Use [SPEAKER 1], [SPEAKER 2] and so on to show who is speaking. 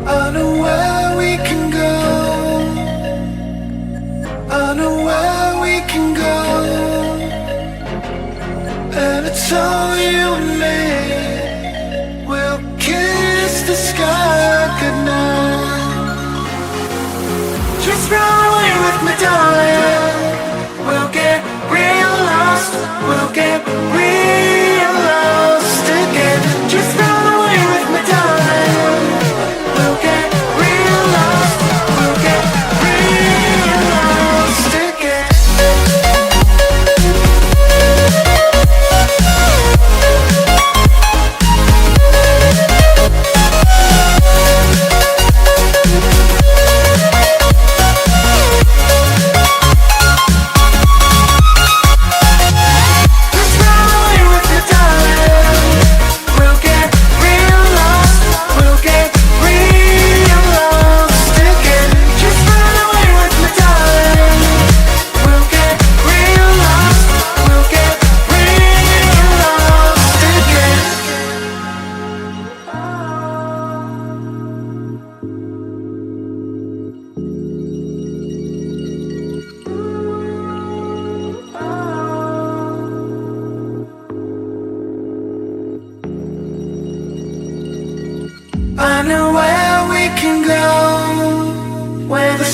[SPEAKER 1] I know where we can go. I know where we can go. And it's all you and me. We'll kiss the sky goodnight. Just run away with me, darling. We'll get real lost. We'll get real lost again. Just run away with me, darling. We'll get real lost. We'll get real lost again. Just run away with me, darling. We'll get real lost. We'll get real lost again. Just run away with me, darling. We'll get real lost. We'll get real lost again. I know where we can go, where the